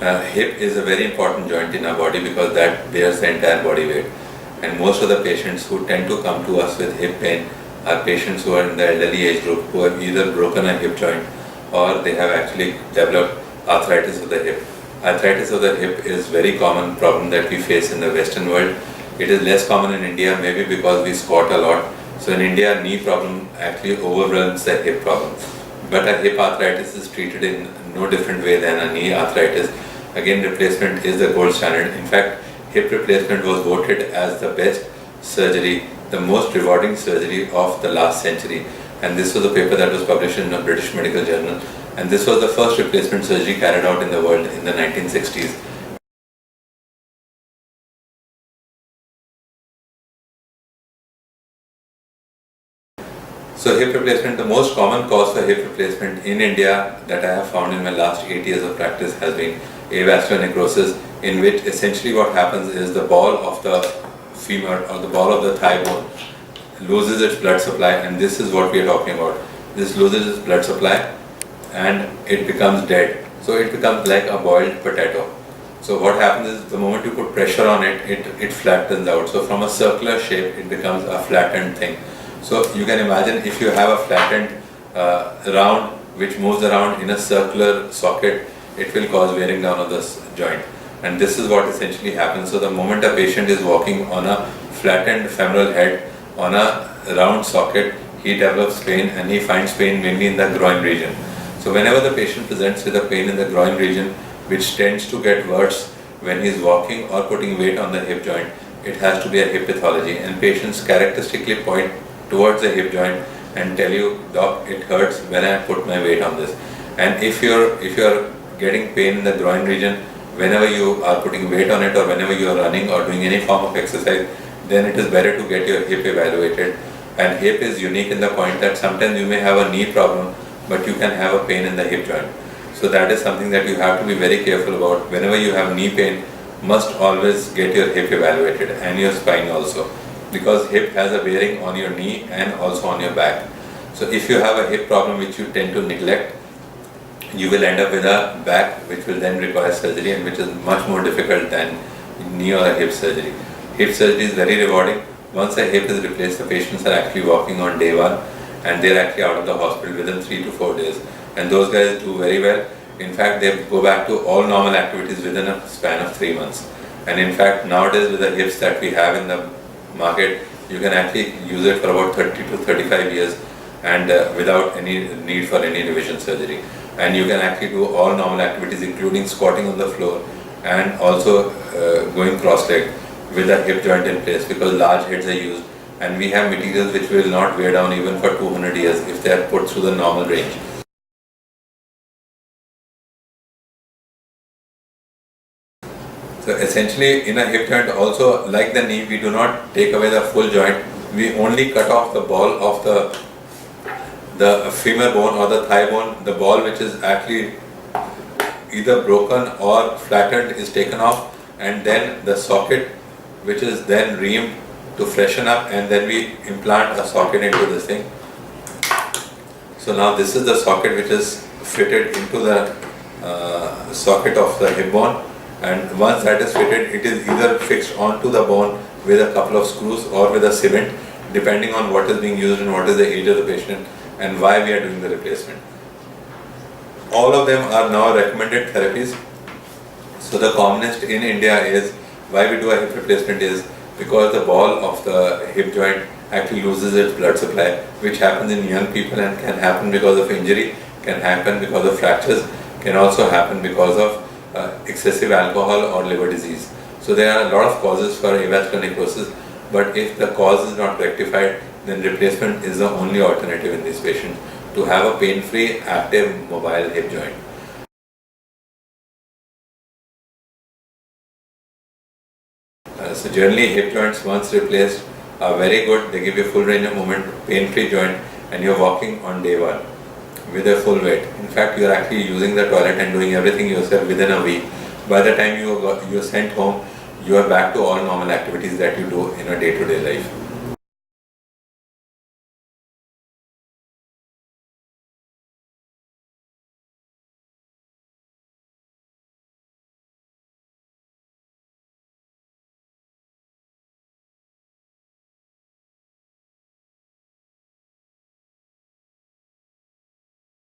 Hip is a very important joint in our body because that bears the entire body weight. And most of the patients who tend to come to us with hip pain are patients who are in the elderly age group who have either broken a hip joint or they have actually developed arthritis of the hip. Arthritis of the hip is a very common problem that we face in the Western world. It is less common in India, maybe because we squat a lot. So in India, knee problem actually overwhelms the hip problem. But a hip arthritis is treated in no different way than a knee arthritis. Again, replacement is the gold standard. In fact, hip replacement was voted as the best surgery, the most rewarding surgery of the last century. And this was a paper that was published in a British medical journal. And this was the first replacement surgery carried out in the world in the 1960s. So hip replacement, the most common cause for hip replacement in India that I have found in my last 8 years of practice has been avascular necrosis, in which essentially what happens is the ball of the femur or the ball of the thigh bone loses its blood supply, and this is what we are talking about. This loses its blood supply and it becomes dead. So it becomes like a boiled potato. So what happens is the moment you put pressure on it, it flattens out. So from a circular shape, it becomes a flattened thing. So you can imagine if you have a flattened round which moves around in a circular socket, it will cause wearing down of this joint. And this is what essentially happens. So the moment a patient is walking on a flattened femoral head on a round socket, he develops pain, and he finds pain mainly in the groin region. So whenever the patient presents with a pain in the groin region, which tends to get worse when he is walking or putting weight on the hip joint, it has to be a hip pathology. And patients characteristically point towards the hip joint and tell you, "Doc, it hurts when I put my weight on this." And if you're getting pain in the groin region whenever you are putting weight on it or whenever you are running or doing any form of exercise, then it is better to get your hip evaluated. And hip is unique in the point that sometimes you may have a knee problem, but you can have a pain in the hip joint. So that is something that you have to be very careful about. Whenever you have knee pain, must always get your hip evaluated and your spine also, because hip has a bearing on your knee and also on your back. So if you have a hip problem which you tend to neglect, you will end up with a back which will then require surgery, and which is much more difficult than knee or a hip surgery. Hip surgery is very rewarding. Once a hip is replaced, the patients are actually walking on day one, and they're actually out of the hospital within 3 to 4 days. And those guys do very well. In fact, they go back to all normal activities within a span of 3 months. And in fact, nowadays with the hips that we have in the market, you can actually use it for about 30 to 35 years and without any need for any revision surgery. And you can actually do all normal activities, including squatting on the floor and also going cross-legged with a hip joint in place, because large heads are used, and we have materials which will not wear down even for 200 years if they are put through the normal range. So essentially in a hip joint also, like the knee, we do not take away the full joint, we only cut off the ball of the femur bone or the thigh bone. The ball which is actually either broken or flattened is taken off, and then the socket which is then reamed to freshen up, and then we implant a socket into this thing. So now this is the socket which is fitted into the socket of the hip bone, and once that is fitted, it is either fixed onto the bone with a couple of screws or with a cement, depending on what is being used and what is the age of the patient and why we are doing the replacement. All of them are now recommended therapies. So the commonest in India is, why we do a hip replacement is because the ball of the hip joint actually loses its blood supply, which happens in young people and can happen because of injury, can happen because of fractures, can also happen because of excessive alcohol or liver disease. So there are a lot of causes for avascular necrosis, but if the cause is not rectified, then replacement is the only alternative in this patient to have a pain-free, active, mobile hip joint. So generally hip joints once replaced are very good. They give you full range of movement, pain-free joint, and you're walking on day one with a full weight. In fact, you're actually using the toilet and doing everything yourself within a week. By the time you're sent home, you are back to all normal activities that you do in a day-to-day life.